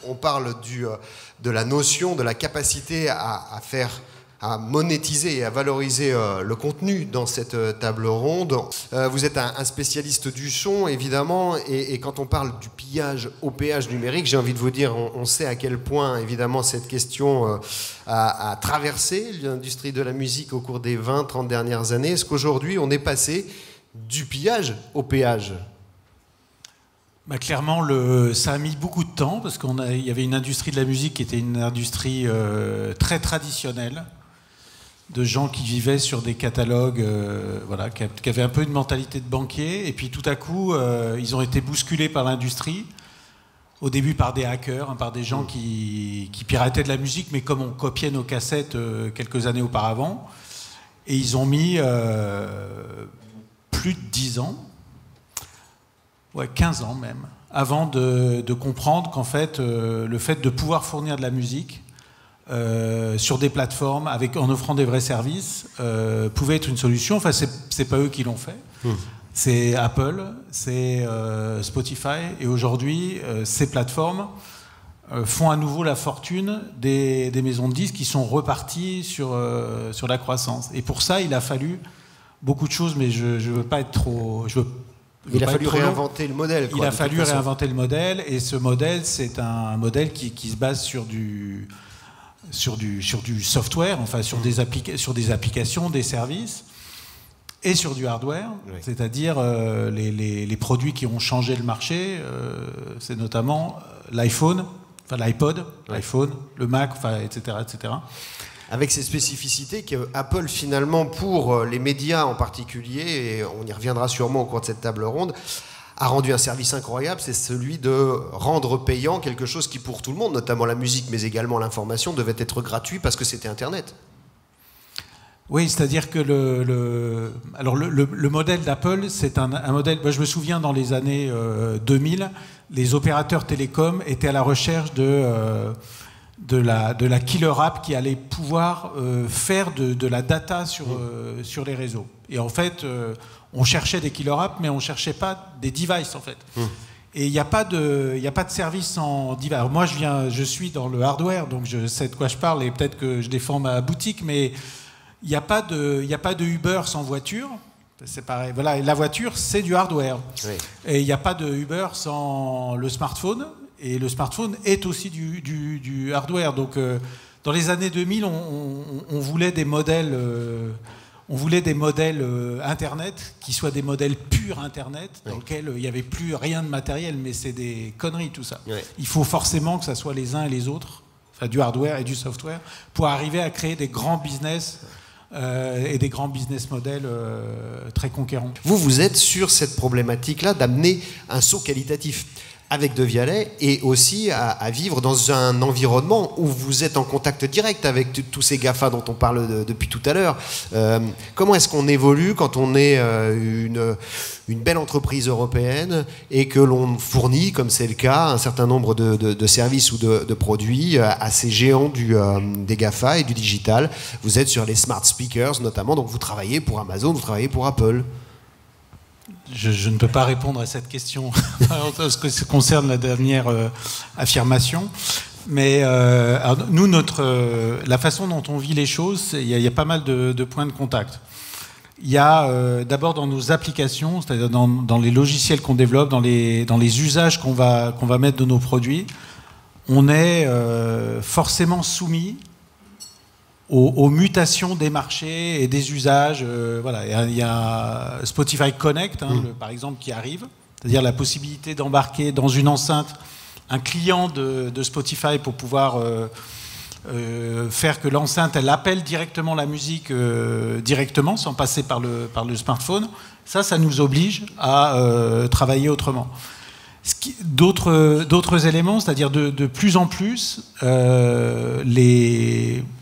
On parle de la notion, de la capacité à monétiser et à valoriser le contenu dans cette table ronde. Vous êtes un spécialiste du son, évidemment, et quand on parle du pillage au péage numérique, j'ai envie de vous dire, on sait à quel point, évidemment, cette question a traversé l'industrie de la musique au cours des 20-30 dernières années. Est-ce qu'aujourd'hui, on est passé du pillage au péage ? Bah clairement, ça a mis beaucoup de temps parce qu'il y avait une industrie de la musique qui était une industrie très traditionnelle, de gens qui vivaient sur des catalogues, voilà, qui avaient un peu une mentalité de banquier, et puis tout à coup, ils ont été bousculés par l'industrie, au début par des hackers, hein, par des gens qui pirataient de la musique, mais comme on copiait nos cassettes quelques années auparavant, et ils ont mis plus de 10 ans, ouais, 15 ans même, avant de comprendre qu'en fait, le fait de pouvoir fournir de la musique sur des plateformes en offrant des vrais services pouvait être une solution. Enfin, c'est pas eux qui l'ont fait. C'est Apple, c'est Spotify, et aujourd'hui, ces plateformes font à nouveau la fortune des maisons de disques qui sont reparties sur la croissance. Et pour ça, il a fallu beaucoup de choses, mais je veux pas être trop... Il a fallu réinventer le modèle. Il a fallu réinventer le modèle, et ce modèle, c'est un modèle qui se base sur du software, enfin sur des applications, des services, et sur du hardware, oui. C'est-à-dire les produits qui ont changé le marché, c'est notamment l'iPhone, enfin l'iPod, oui. L'iPhone, le Mac, enfin, etc., etc. Avec ces spécificités que Apple, finalement, pour les médias en particulier, et on y reviendra sûrement au cours de cette table ronde, a rendu un service incroyable, c'est celui de rendre payant quelque chose qui, pour tout le monde, notamment la musique, mais également l'information, devait être gratuit parce que c'était Internet. Oui, c'est-à-dire que le modèle d'Apple, c'est un modèle... Moi, je me souviens, dans les années 2000, les opérateurs télécoms étaient à la recherche de la killer app qui allait pouvoir faire de la data sur les réseaux. Et en fait, on cherchait des killer apps, mais on ne cherchait pas des devices, en fait. Et il n'y a pas de service en device. Alors moi, je suis dans le hardware, donc je sais de quoi je parle, et peut-être que je défends ma boutique, mais il n'y a pas de Uber sans voiture. C'est pareil. Voilà, la voiture, c'est du hardware. Oui. Et il n'y a pas de Uber sans le smartphone. Et le smartphone est aussi du hardware. Donc, dans les années 2000, on voulait des modèles, Internet qui soient des modèles purs Internet, dans lesquels il n'y avait plus rien de matériel, mais c'est des conneries tout ça. Oui. Il faut forcément que ça soit les uns et les autres, enfin du hardware et du software, pour arriver à créer des grands business et des grands business models très conquérants. Vous êtes sur cette problématique-là d'amener un saut qualitatif avec De Vialet, et aussi à vivre dans un environnement où vous êtes en contact direct avec tous ces GAFA dont on parle depuis tout à l'heure. Comment est-ce qu'on évolue quand on est une belle entreprise européenne et que l'on fournit, comme c'est le cas, un certain nombre de services ou de produits à ces géants des GAFA et du digital? Vous êtes sur les smart speakers notamment, donc vous travaillez pour Amazon, vous travaillez pour Apple. Je ne peux pas répondre à cette question en ce qui concerne la dernière affirmation. Mais alors, nous, la façon dont on vit les choses, il y a pas mal de points de contact. Il y a d'abord dans nos applications, c'est-à-dire dans les logiciels qu'on développe, dans les usages qu'on va mettre de nos produits, on est forcément soumis aux mutations des marchés et des usages. Voilà. Il y a Spotify Connect, par exemple, qui arrive, c'est-à-dire la possibilité d'embarquer dans une enceinte un client de Spotify pour pouvoir faire que l'enceinte, elle appelle directement la musique directement, sans passer par le smartphone. Ça nous oblige à travailler autrement. D'autres éléments, c'est-à-dire de plus en plus,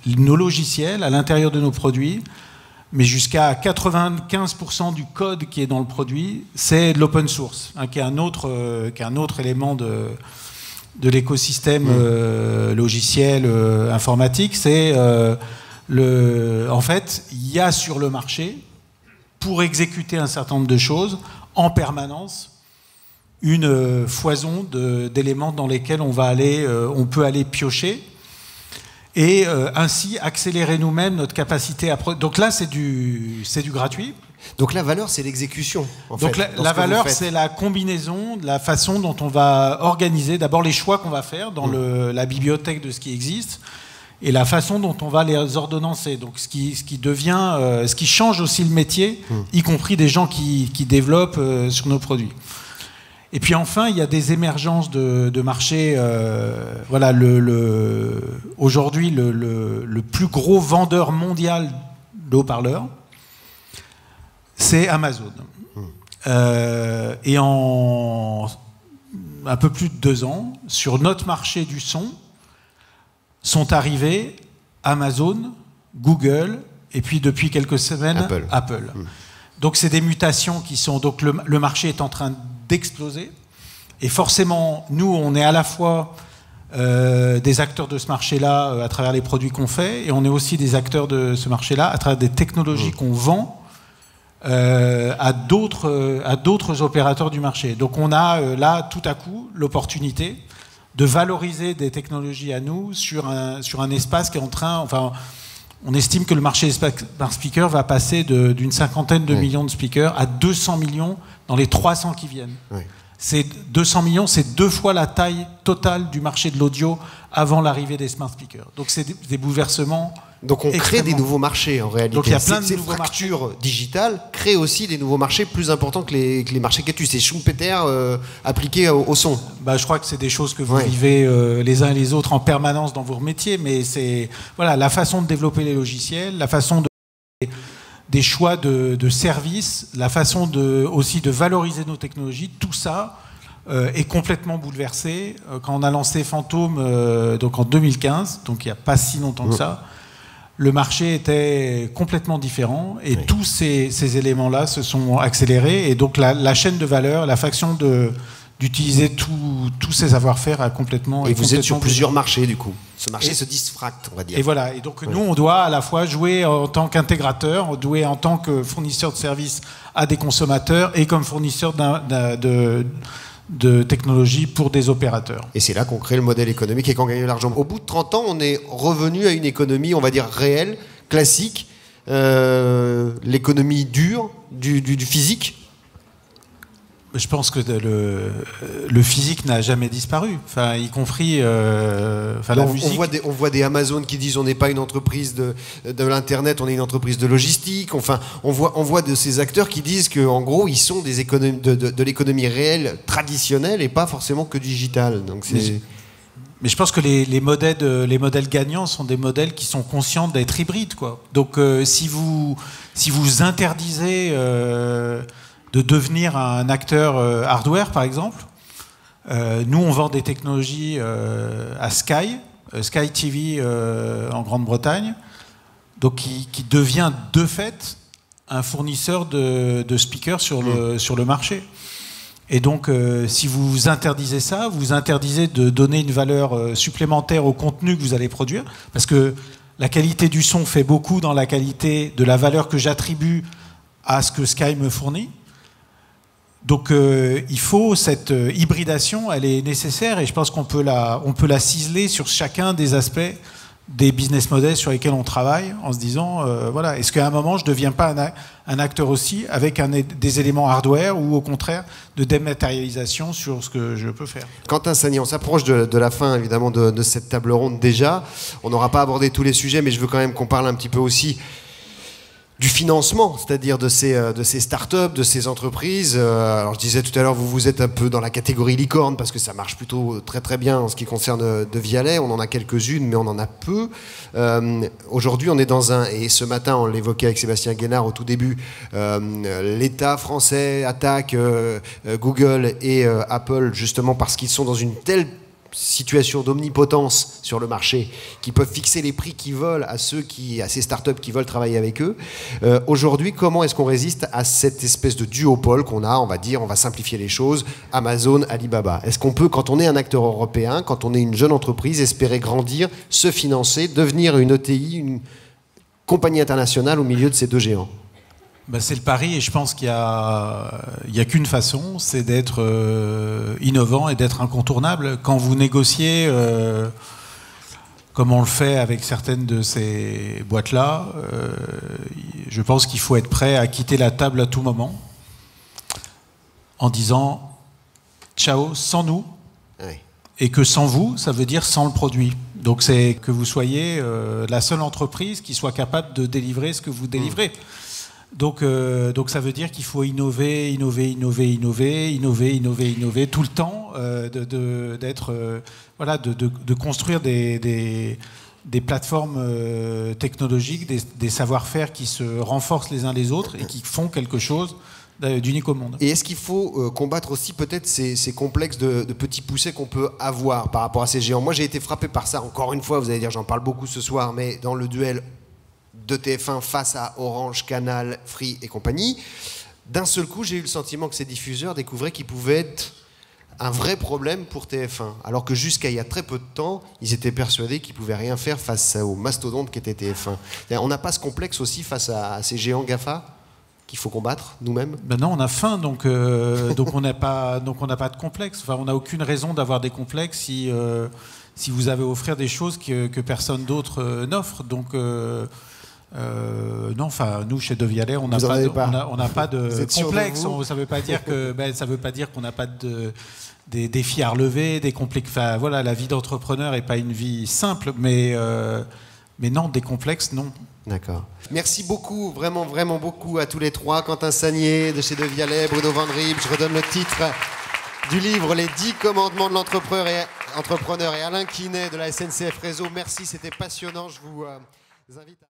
nos logiciels à l'intérieur de nos produits, mais jusqu'à 95% du code qui est dans le produit, c'est de l'open source, qui est un autre élément de l'écosystème logiciel informatique. C'est en fait, il y a sur le marché, pour exécuter un certain nombre de choses, en permanence, une foison d'éléments dans lesquels on peut aller piocher et ainsi accélérer nous-mêmes notre capacité à... Donc là, c'est du gratuit. Donc la valeur, c'est l'exécution. Donc la valeur, c'est la combinaison, la façon dont on va organiser d'abord les choix qu'on va faire dans la bibliothèque de ce qui existe et la façon dont on va les ordonnancer. Donc ce qui change aussi le métier, y compris des gens qui développent sur nos produits. Et puis enfin, il y a des émergences de marchés. Voilà, aujourd'hui, le plus gros vendeur mondial de haut-parleurs, c'est Amazon. Et en un peu plus de 2 ans, sur notre marché du son, sont arrivés Amazon, Google, et puis depuis quelques semaines, Apple. Donc c'est des mutations qui sont... Donc le marché est en train d'exploser. Et forcément, nous, on est à la fois des acteurs de ce marché-là à travers les produits qu'on fait, et on est aussi des acteurs de ce marché-là à travers des technologies qu'on vend à d'autres opérateurs du marché. Donc on a là, tout à coup, l'opportunité de valoriser des technologies à nous sur un espace qui est en train... Enfin, on estime que le marché des smart speakers va passer d'une 50aine de millions de speakers à 200 millions dans les 300 qui viennent. Oui. Ces 200 millions, c'est 2 fois la taille totale du marché de l'audio avant l'arrivée des smart speakers. Donc c'est des bouleversements. Donc on crée des nouveaux marchés en réalité. Donc il y a plein de ces nouveaux fractures digitales créent aussi des nouveaux marchés plus importants que les marchés qu'as-tu. C'est Schumpeter appliqué au son. Je crois que c'est des choses que vous vivez les uns et les autres en permanence dans vos métiers, mais c'est voilà, la façon de développer les logiciels, la façon des choix de services, la façon aussi de valoriser nos technologies, tout ça est complètement bouleversé. Quand on a lancé Fantôme donc en 2015, donc il n'y a pas si longtemps que ça, le marché était complètement différent et tous ces éléments-là se sont accélérés et donc la chaîne de valeur, la façon d'utiliser tous ces savoir-faire a complètement... Et vous êtes sur plusieurs marchés du coup. Ce marché se disfracte, on va dire. Et voilà, et donc nous on doit à la fois jouer en tant qu'intégrateur, jouer en tant que fournisseur de services à des consommateurs et comme fournisseur de technologies pour des opérateurs. Et c'est là qu'on crée le modèle économique et qu'on gagne de l'argent. Au bout de 30 ans, on est revenu à une économie, on va dire, réelle, classique, l'économie dure, du physique. Je pense que le physique n'a jamais disparu, enfin, y compris la musique. On voit des Amazon qui disent on n'est pas une entreprise de l'internet, on est une entreprise de logistique. Enfin, on voit de ces acteurs qui disent qu'en gros ils sont des économies de l'économie réelle traditionnelle et pas forcément que digitale. Donc mais je pense que les modèles gagnants sont des modèles qui sont conscients d'être hybrides, quoi. Donc si vous interdisez de devenir un acteur hardware, par exemple. Nous, on vend des technologies à Sky TV en Grande-Bretagne, donc qui devient de fait un fournisseur de speakers sur le marché. Et donc, si vous interdisez ça, vous interdisez de donner une valeur supplémentaire au contenu que vous allez produire, parce que la qualité du son fait beaucoup dans la qualité de la valeur que j'attribue à ce que Sky me fournit. Donc il faut cette hybridation, elle est nécessaire et je pense qu'on peut la ciseler sur chacun des aspects des business models sur lesquels on travaille en se disant voilà, est-ce qu'à un moment je ne deviens pas un acteur aussi avec des éléments hardware ou au contraire de dématérialisation sur ce que je peux faire. Quentin Sagnier, on s'approche de la fin évidemment de cette table ronde déjà. On n'aura pas abordé tous les sujets mais je veux quand même qu'on parle un petit peu aussi du financement, c'est-à-dire de ces startups, de ces entreprises. Alors je disais tout à l'heure, vous êtes un peu dans la catégorie licorne parce que ça marche plutôt très très bien en ce qui concerne de Vialet. On en a quelques-unes, mais on en a peu. Aujourd'hui, on est et ce matin, on l'évoquait avec Sébastien Guénard au tout début, l'État français attaque Google et Apple justement parce qu'ils sont dans une telle situation d'omnipotence sur le marché, qui peuvent fixer les prix qu'ils veulent à ces startups qui veulent travailler avec eux. Aujourd'hui, comment est-ce qu'on résiste à cette espèce de duopole qu'on a, on va dire, on va simplifier les choses, Amazon, Alibaba? Est-ce qu'on peut, quand on est un acteur européen, quand on est une jeune entreprise, espérer grandir, se financer, devenir une ETI, une compagnie internationale au milieu de ces deux géants? C'est le pari, et je pense qu'il y a qu'une façon, c'est d'être innovant et d'être incontournable. Quand vous négociez, comme on le fait avec certaines de ces boîtes-là, je pense qu'il faut être prêt à quitter la table à tout moment en disant « ciao, sans nous ». Oui. Et que sans vous, ça veut dire sans le produit. Donc c'est que vous soyez la seule entreprise qui soit capable de délivrer ce que vous délivrez. Donc ça veut dire qu'il faut innover tout le temps, de construire des plateformes technologiques, des savoir-faire qui se renforcent les uns les autres et qui font quelque chose d'unique au monde. Et est-ce qu'il faut combattre aussi peut-être ces complexes de petits poussés qu'on peut avoir par rapport à ces géants? Moi j'ai été frappé par ça, encore une fois, vous allez dire j'en parle beaucoup ce soir, mais dans le duel de TF1 face à Orange, Canal, Free et compagnie, d'un seul coup j'ai eu le sentiment que ces diffuseurs découvraient qu'ils pouvaient être un vrai problème pour TF1, alors que jusqu'à il y a très peu de temps, ils étaient persuadés qu'ils ne pouvaient rien faire face au mastodonte qu'était TF1. On n'a pas ce complexe aussi face à ces géants GAFA qu'il faut combattre nous-mêmes? Non, on a faim, donc on n'a pas de complexe. Enfin, on n'a aucune raison d'avoir des complexes si vous avez à offrir des choses que personne d'autre n'offre. Donc non, enfin nous chez De Vialet, on n'a pas de complexe. Ça veut pas dire qu'on n'a pas des défis à relever, des complexes. Enfin voilà, la vie d'entrepreneur n'est pas une vie simple, mais non, des complexes, non. D'accord. Merci beaucoup, vraiment, vraiment beaucoup à tous les trois. Quentin Sagnier de chez De Vialet, Bruno Van Rieb. Je redonne le titre du livre, Les 10 commandements de l'entrepreneur, et Alain Quinet de la SNCF Réseau. Merci, c'était passionnant. Je vous invite à...